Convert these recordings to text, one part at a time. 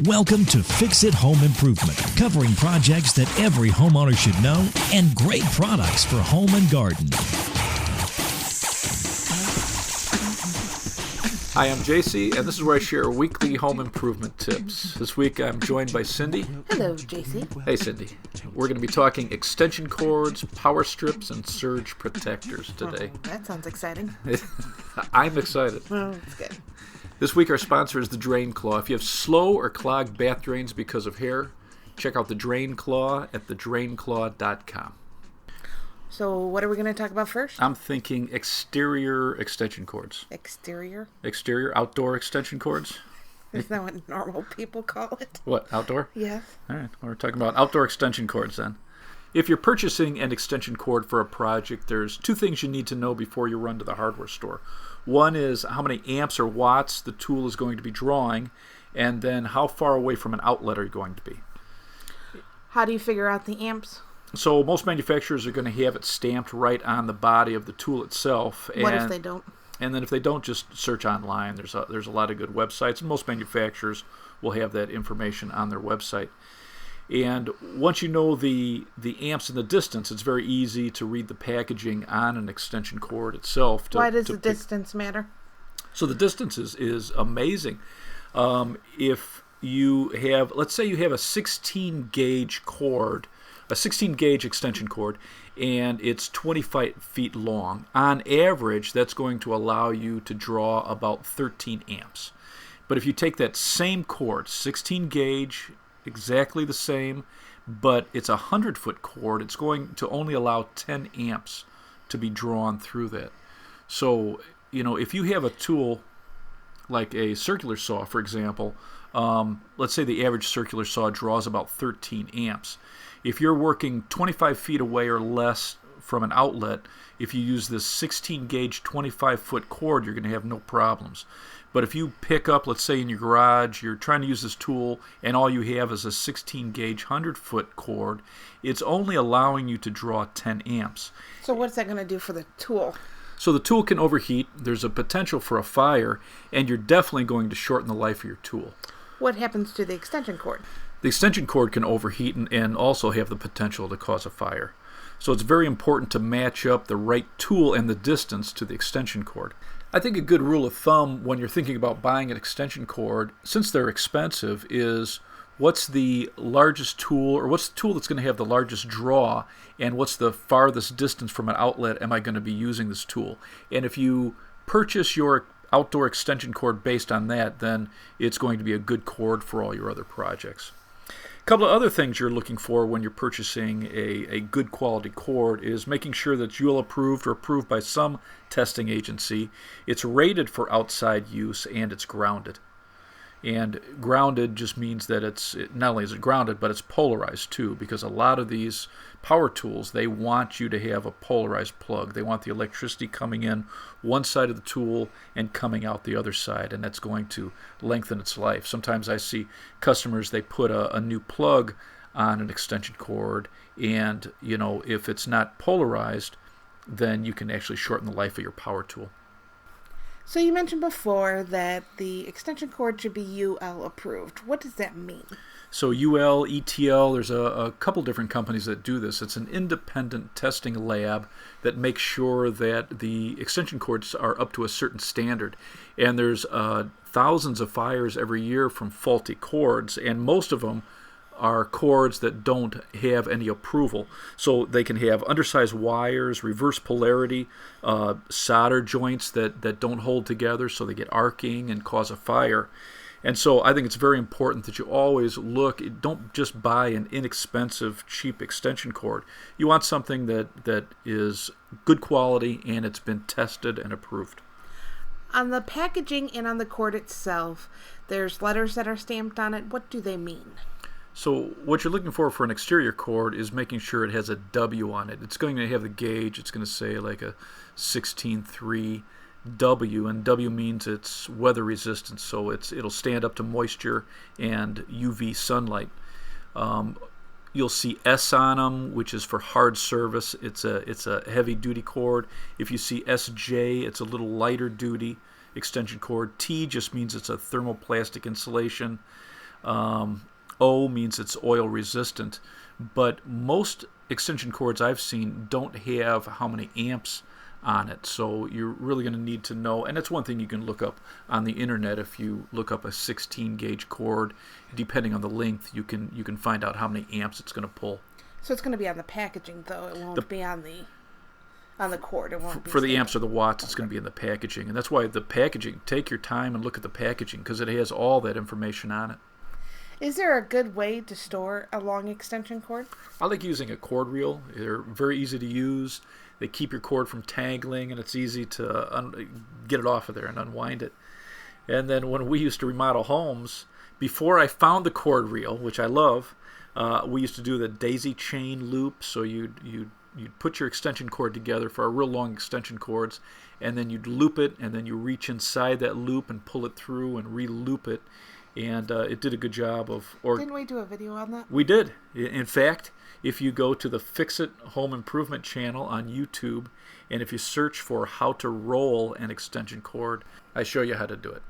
Welcome to Fix It Home Improvement, covering projects that every homeowner should know and great products for home and garden. Hi, I'm JC, and this is where I share weekly home improvement tips. This week I'm joined by Cindy. Hello, JC. Hey, Cindy. We're going to be talking extension cords, power strips, and surge protectors today. Oh, that sounds exciting. I'm excited. Oh, that's good. This week our sponsor is the Drain Claw. If you have slow or clogged bath drains because of hair, check out the Drain Claw at thedrainclaw.com. So what are we going to talk about first? I'm thinking exterior extension cords. Exterior? Exterior, outdoor extension cords. Is that what normal people call it? What, outdoor? Yes. All right, we're talking about outdoor extension cords then. If you're purchasing an extension cord for a project, there's two things you need to know before you run to the hardware store. One is how many amps or watts the tool is going to be drawing, and then how far away from an outlet are you going to be. How do you figure out the amps? So most manufacturers are going to have it stamped right on the body of the tool itself. What if they don't? And then if they don't, just search online. There's a lot of good websites, and most manufacturers will have that information on their website. And once you know the amps and the distance, it's very easy to read the packaging on an extension cord itself. Why does the distance matter? So the distance is amazing. If you have, let's say you have a 16 gauge cord, a 16 gauge extension cord, and it's 25 feet long. On average, that's going to allow you to draw about 13 amps. But if you take that same cord, 16 gauge, exactly the same, but it's a 100-foot cord, it's going to only allow 10 amps to be drawn through that. So, if you have a tool like a circular saw, for example, let's say the average circular saw draws about 13 amps. If you're working 25 feet away or less from an outlet, if you use this 16 gauge 25-foot cord, you're going to have no problems. But if you pick up, let's say in your garage, you're trying to use this tool and all you have is a 16 gauge 100-foot cord, it's only allowing you to draw 10 amps. So what's that going to do for the tool? So the tool can overheat, there's a potential for a fire, and you're definitely going to shorten the life of your tool. What happens to the extension cord? The extension cord can overheat and also have the potential to cause a fire. So it's very important to match up the right tool and the distance to the extension cord. I think a good rule of thumb when you're thinking about buying an extension cord, since they're expensive, is what's the largest tool, or what's the tool that's going to have the largest draw, and what's the farthest distance from an outlet am I going to be using this tool. And if you purchase your outdoor extension cord based on that, then it's going to be a good cord for all your other projects. A couple of other things you're looking for when you're purchasing a good quality cord is making sure that UL approved or approved by some testing agency. It's rated for outside use and it's grounded. And grounded just means that not only is it grounded, but it's polarized too, because a lot of these power tools, they want you to have a polarized plug. They want the electricity coming in one side of the tool and coming out the other side, and that's going to lengthen its life. Sometimes I see customers, they put a new plug on an extension cord, and if it's not polarized, then you can actually shorten the life of your power tool. So you mentioned before that the extension cord should be UL approved. What does that mean? So UL, ETL, there's a couple different companies that do this. It's an independent testing lab that makes sure that the extension cords are up to a certain standard. And there's thousands of fires every year from faulty cords, and most of them are cords that don't have any approval. So they can have undersized wires, reverse polarity, solder joints that don't hold together, so they get arcing and cause a fire. And so I think it's very important that you always don't just buy an inexpensive, cheap extension cord. You want something that is good quality and it's been tested and approved. On the packaging and on the cord itself, there's letters that are stamped on it. What do they mean? So what you're looking for an exterior cord is making sure it has a W on it. It's going to have the gauge. It's going to say like a 16.3 W, and W means it's weather resistant, so it'll stand up to moisture and UV sunlight. You'll see S on them, which is for hard service. It's a heavy duty cord. If you see SJ, it's a little lighter duty extension cord. T just means it's a thermoplastic insulation. O means it's oil resistant. But most extension cords I've seen don't have how many amps on it, so you're really going to need to know, and that's one thing you can look up on the internet. If you look up a 16 gauge cord, depending on the length, you can find out how many amps it's going to pull. So it's going to be on the packaging, though. It won't be on the cord. It won't be for the amps or the watts. It's going to be in the packaging, and that's why the packaging. Take your time and look at the packaging because it has all that information on it. Is there a good way to store a long extension cord? I like using a cord reel. They're very easy to use. They keep your cord from tangling, and it's easy to get it off of there and unwind it. And then when we used to remodel homes, before I found the cord reel, which I love, we used to do the daisy chain loop. So you'd put your extension cord together for our real long extension cords, and then you'd loop it, and then you reach inside that loop and pull it through and re-loop it. And it did a good job of... Didn't we do a video on that? We did. In fact, if you go to the Fix It Home Improvement channel on YouTube, and if you search for how to roll an extension cord, I show you how to do it.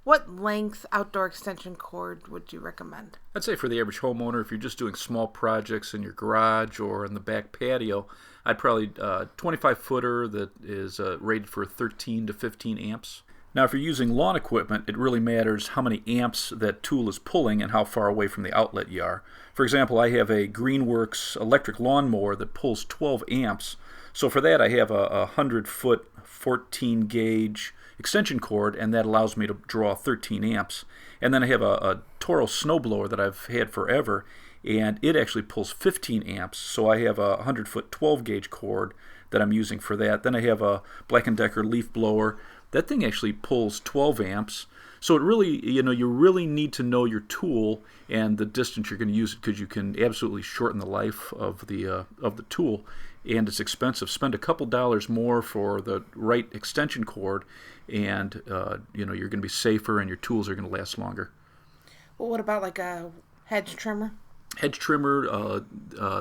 What length outdoor extension cord would you recommend? I'd say for the average homeowner, if you're just doing small projects in your garage or in the back patio, I'd probably 25-footer that is rated for 13 to 15 amps. Now, if you're using lawn equipment, it really matters how many amps that tool is pulling and how far away from the outlet you are. For example, I have a Greenworks electric lawnmower that pulls 12 amps. So for that, I have a 100-foot 14-gauge extension cord, and that allows me to draw 13 amps. And then I have a Toro snowblower that I've had forever, and it actually pulls 15 amps. So I have a 100-foot 12-gauge cord that I'm using for that. Then I have a Black & Decker leaf blower. That thing actually pulls 12 amps. So it really, you really need to know your tool and the distance you're going to use it, because you can absolutely shorten the life of the tool, and it's expensive. Spend a couple dollars more for the right extension cord, and you're going to be safer, and your tools are going to last longer. Well, what about like a hedge trimmer? Hedge trimmer,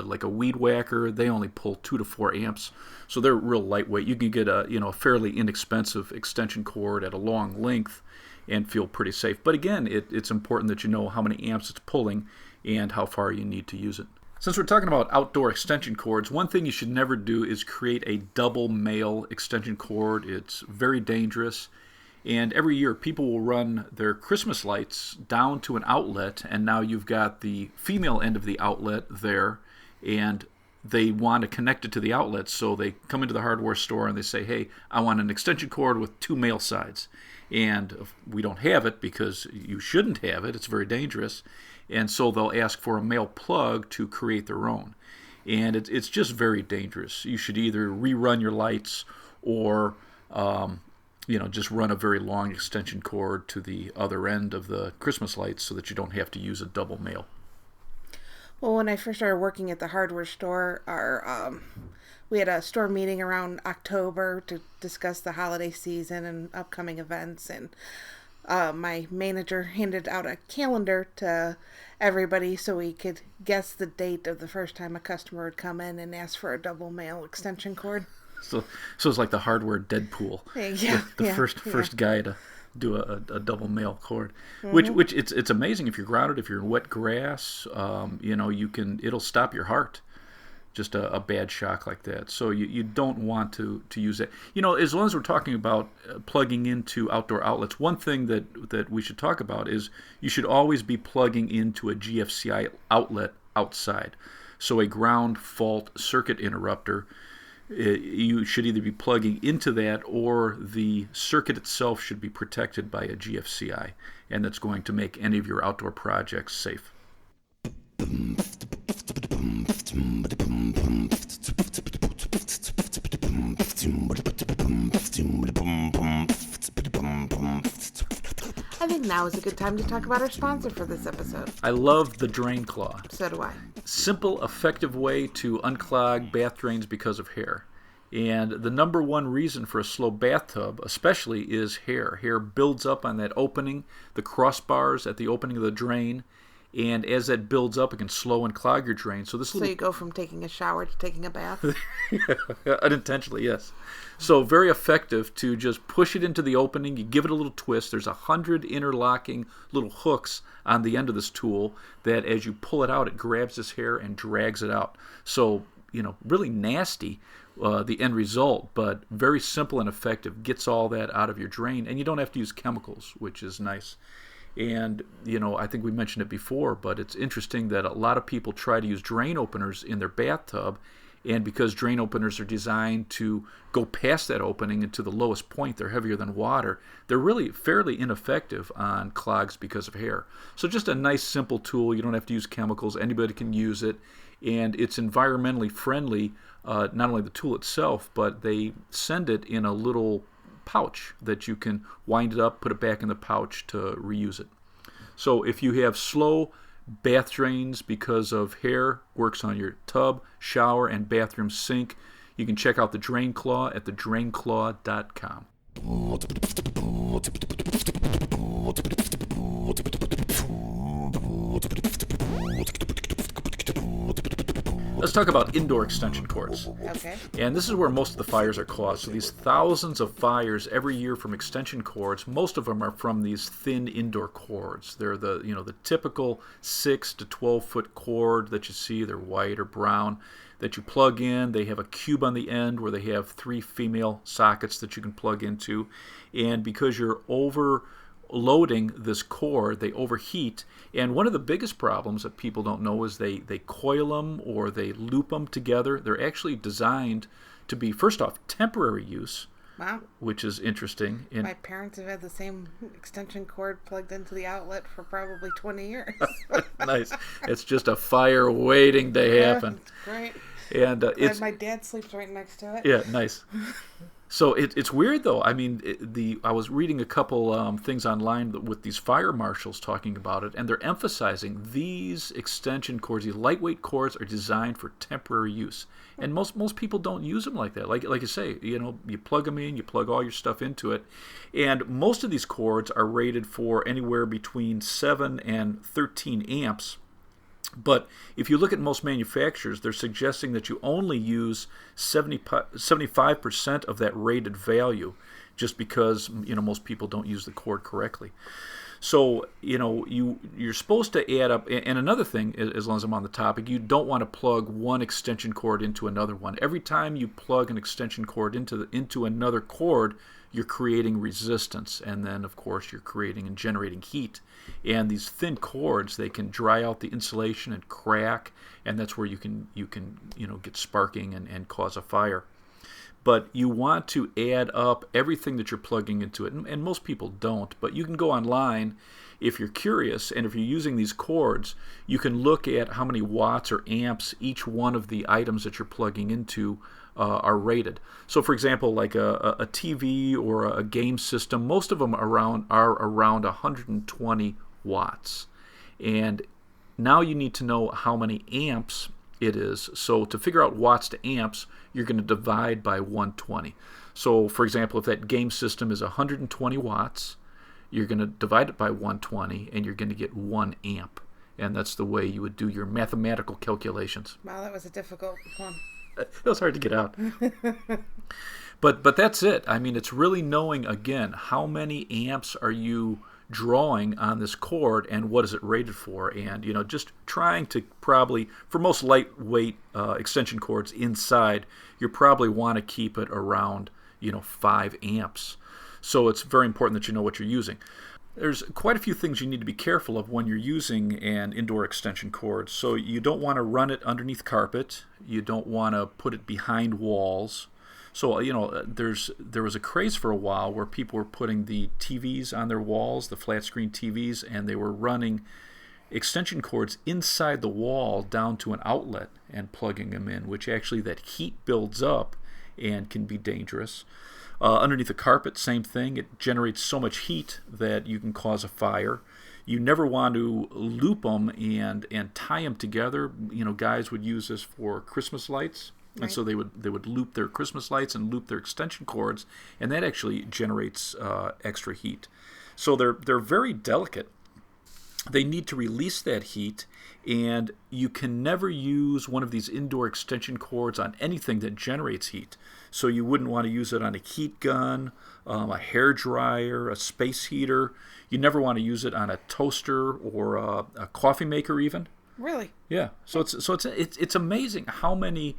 like a weed whacker, they only pull 2 to 4 amps, so they're real lightweight. You can get a fairly inexpensive extension cord at a long length and feel pretty safe. But again, it's important that you know how many amps it's pulling and how far you need to use it. Since we're talking about outdoor extension cords, one thing you should never do is create a double male extension cord. It's very dangerous. And every year, people will run their Christmas lights down to an outlet, and now you've got the female end of the outlet there, and they want to connect it to the outlet. So they come into the hardware store and they say, hey, I want an extension cord with 2 male sides. And we don't have it because you shouldn't have it. It's very dangerous. And so they'll ask for a male plug to create their own. And it's just very dangerous. You should either rerun your lights or... just run a very long extension cord to the other end of the Christmas lights so that you don't have to use a double male. Well, when I first started working at the hardware store, we had a store meeting around October to discuss the holiday season and upcoming events, and my manager handed out a calendar to everybody so we could guess the date of the first time a customer would come in and ask for a double male extension cord. So it's like the hardware Deadpool. Yeah, the first guy to do a double male cord, which it's amazing if you're grounded, if you're in wet grass, it'll stop your heart, just a bad shock like that. So you don't want to use that. As long as we're talking about plugging into outdoor outlets, one thing that we should talk about is you should always be plugging into a GFCI outlet outside. So a ground fault circuit interrupter. You should either be plugging into that, or the circuit itself should be protected by a GFCI, and that's going to make any of your outdoor projects safe. I think now is a good time to talk about our sponsor for this episode. I love the Drain Claw. So do I. Simple, effective way to unclog bath drains because of hair. And the number one reason for a slow bathtub, especially, is hair. Hair builds up on that opening, the crossbars at the opening of the drain, And as that builds up, it can slow and clog your drain. So you go from taking a shower to taking a bath? Unintentionally, yes. So very effective to just push it into the opening. You give it a little twist. There's 100 interlocking little hooks on the end of this tool that as you pull it out, it grabs this hair and drags it out. So, really nasty, the end result, but very simple and effective. Gets all that out of your drain, and you don't have to use chemicals, which is nice. And, I think we mentioned it before, but it's interesting that a lot of people try to use drain openers in their bathtub, and because drain openers are designed to go past that opening and to the lowest point, they're heavier than water, they're really fairly ineffective on clogs because of hair. So just a nice, simple tool. You don't have to use chemicals. Anybody can use it, and it's environmentally friendly, not only the tool itself, but they send it in a little pouch that you can wind it up, put it back in the pouch to reuse it. So if you have slow bath drains because of hair, works on your tub, shower, and bathroom sink, you can check out the Drain Claw at thedrainclaw.com. Let's talk about indoor extension cords. Okay. And this is where most of the fires are caused. So these thousands of fires every year from extension cords, most of them are from these thin indoor cords. They're the typical 6 to 12 foot cord that you see. They're white or brown that you plug in. They have a cube on the end where they have 3 female sockets that you can plug into. And because you're overloading this cord, they overheat. And one of the biggest problems that people don't know is they coil them or they loop them together. They're actually designed to be, first off, temporary use. Wow. Which is interesting. My parents have had the same extension cord plugged into the outlet for probably 20 years. Nice. It's just a fire waiting to happen. It's great. And my dad sleeps right next to it. Yeah, nice. So it's weird though. I mean, I was reading a couple things online with these fire marshals talking about it, and they're emphasizing these extension cords, these lightweight cords, are designed for temporary use, and most people don't use them like that. Like you say, you plug them in, you plug all your stuff into it, and most of these cords are rated for anywhere between 7 and 13 amps. But if you look at most manufacturers, they're suggesting that you only use 75% of that rated value, just because most people don't use the cord correctly. So you're supposed to add up. And another thing, as long as I'm on the topic, you don't want to plug one extension cord into another one. Every time you plug an extension cord into another cord, you're creating resistance, and then of course you're creating and generating heat. And these thin cords, they can dry out the insulation and crack, and that's where you can get sparking and cause a fire. But you want to add up everything that you're plugging into it, and most people don't. But you can go online if you're curious, and if you're using these cords, you can look at how many watts or amps each one of the items that you're plugging into are rated. So, for example, like a TV or a game system, most of them are around 120 watts. And now you need to know how many amps it is. So to figure out watts to amps, you're going to divide by 120. So, for example, if that game system is 120 watts, you're going to divide it by 120, and you're going to get 1 amp. And that's the way you would do your mathematical calculations. Wow, that was a difficult one. It was hard to get out. But that's it. I mean, it's really knowing, again, how many amps are you drawing on this cord and what is it rated for. And, just trying to probably, for most lightweight extension cords inside, you probably want to keep it around, 5 amps. So it's very important that you know what you're using. There's quite a few things you need to be careful of when you're using an indoor extension cord. So you don't want to run it underneath carpet. You don't want to put it behind walls. So, there was a craze for a while where people were putting the TVs on their walls, the flat screen TVs, and they were running extension cords inside the wall down to an outlet and plugging them in, which actually that heat builds up and can be dangerous. Underneath the carpet, same thing. It generates so much heat that you can cause a fire. You never want to loop them and tie them together. Guys would use this for Christmas lights. Right. And so they would loop their Christmas lights and loop their extension cords, and that actually generates extra heat. So they're very delicate. they need to release that heat, and you can never use one of these indoor extension cords on anything that generates heat. So you wouldn't want to use it on a heat gun, a hair dryer, a space heater. You never want to use it on a toaster or a coffee maker even. Really? Yeah. So it's amazing how many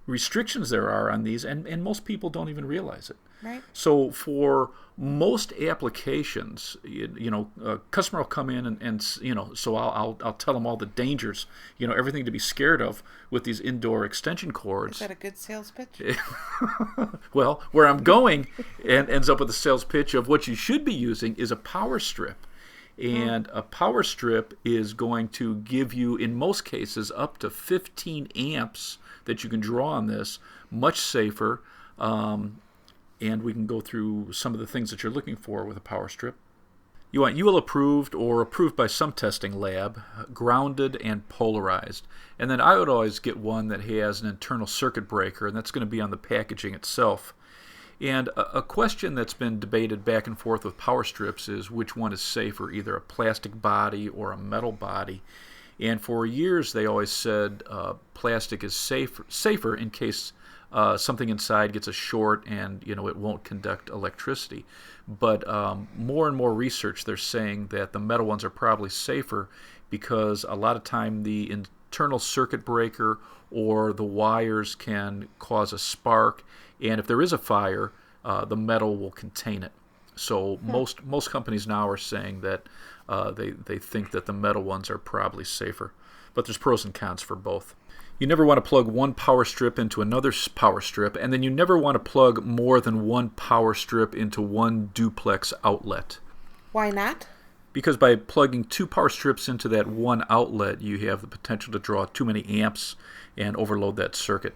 restrictions there are on these, and most people don't even realize it. Right. So for most applications, a customer will come in and so I'll tell them all the dangers, everything to be scared of with these indoor extension cords. Is that a good sales pitch? Well, where I'm going and ends up with a sales pitch of what you should be using is a power strip. And a power strip is going to give you, in most cases, up to 15 amps that you can draw on this, much safer. And we can go through some of the things that you're looking for with a power strip. You want UL approved or approved by some testing lab, grounded and polarized. And then I would always get one that has an internal circuit breaker, and that's going to be on the packaging itself. And a question that's been debated back and forth with power strips is which one is safer, either a plastic body or a metal body. And for years they always said plastic is safer in case something inside gets a short and it won't conduct electricity. But more and more research, they're saying that the metal ones are probably safer because a lot of time the internal circuit breaker or the wires can cause a spark, and if there is a fire, the metal will contain it. So most companies now are saying that they think that the metal ones are probably safer. But there's pros and cons for both. You never want to plug one power strip into another power strip, and then you never want to plug more than one power strip into one duplex outlet. Why not? Because by plugging two power strips into that one outlet, you have the potential to draw too many amps and overload that circuit.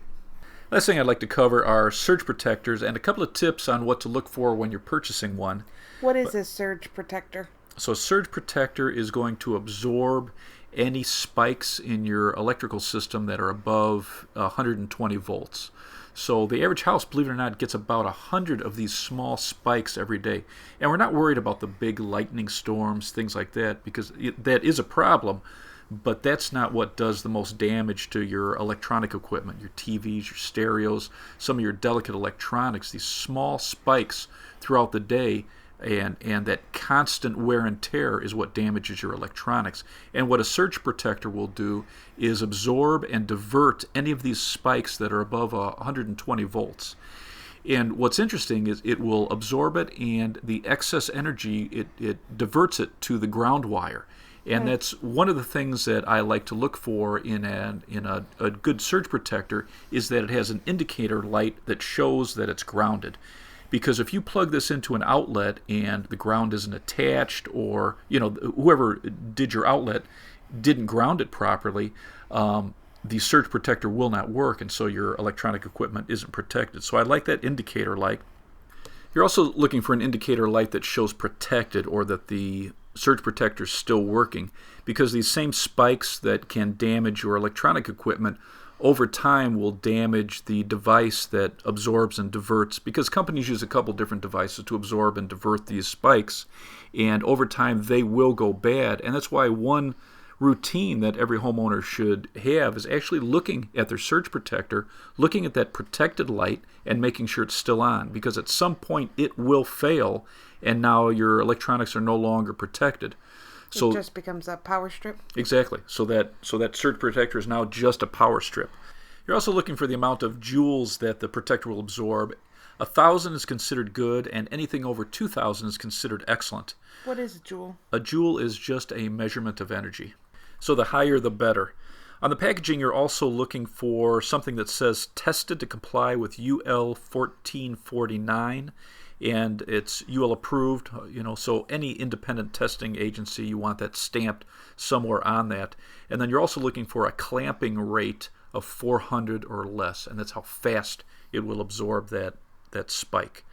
Last thing I'd like to cover are surge protectors and a couple of tips on what to look for when you're purchasing one. What is a surge protector? So a surge protector is going to absorb any spikes in your electrical system that are above 120 volts. So the average house, believe it or not, gets about 100 of these small spikes every day. And we're not worried about the big lightning storms, things like that, because that is a problem, but that's not what does the most damage to your electronic equipment, your TVs, your stereos, some of your delicate electronics. These small spikes throughout the day and that constant wear and tear is what damages your electronics. And what a surge protector will do is absorb and divert any of these spikes that are above 120 volts. And what's interesting is it will absorb it, and the excess energy, it diverts it to the ground wire. And that's one of the things that I like to look for in a good surge protector, is that it has an indicator light that shows that it's grounded. Because if you plug this into an outlet and the ground isn't attached, or whoever did your outlet didn't ground it properly, the surge protector will not work, and so your electronic equipment isn't protected. So I like that indicator light. You're also looking for an indicator light that shows protected, or that the surge protector is still working, because these same spikes that can damage your electronic equipment over time will damage the device that absorbs and diverts, because companies use a couple different devices to absorb and divert these spikes, and over time they will go bad. And that's why one routine that every homeowner should have is actually looking at their surge protector, looking at that protected light and making sure it's still on, because at some point it will fail and now your electronics are no longer protected. So it just becomes a power strip? Exactly. So that surge protector is now just a power strip. You're also looking for the amount of joules that the protector will absorb. 1,000 is considered good, and anything over 2,000 is considered excellent. What is a joule? A joule is just a measurement of energy. So the higher the better. On the packaging, you're also looking for something that says tested to comply with UL 1449. And it's UL approved, so any independent testing agency, you want that stamped somewhere on that. And then you're also looking for a clamping rate of 400 or less, and that's how fast it will absorb that spike.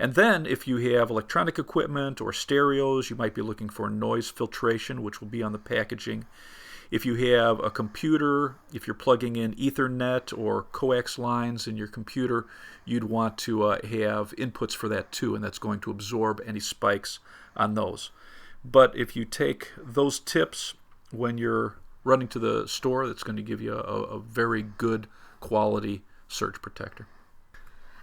And then if you have electronic equipment or stereos, you might be looking for noise filtration, which will be on the packaging. If you have a computer, if you're plugging in Ethernet or coax lines in your computer, you'd want to have inputs for that too, and that's going to absorb any spikes on those. But if you take those tips when you're running to the store, that's going to give you a very good quality surge protector.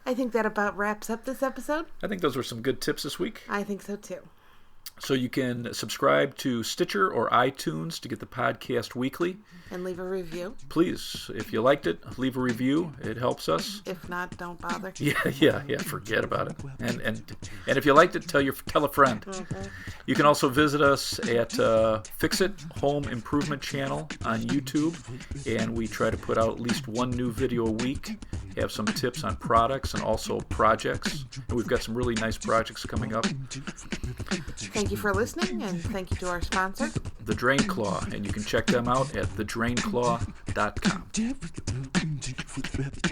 I think that about wraps up this episode. I think those were some good tips this week. I think so too. So you can subscribe to Stitcher or iTunes to get the podcast weekly. And leave a review. Please, if you liked it, leave a review. It helps us. If not, don't bother. Yeah. Forget about it. And if you liked it, tell a friend. Mm-hmm. You can also visit us at Fix It Home Improvement Channel on YouTube, and we try to put out at least one new video a week. Have some tips on products and also projects. And we've got some really nice projects coming up. Thank you for listening, and thank you to our sponsor, The Drain Claw, and you can check them out at thedrainclaw.com.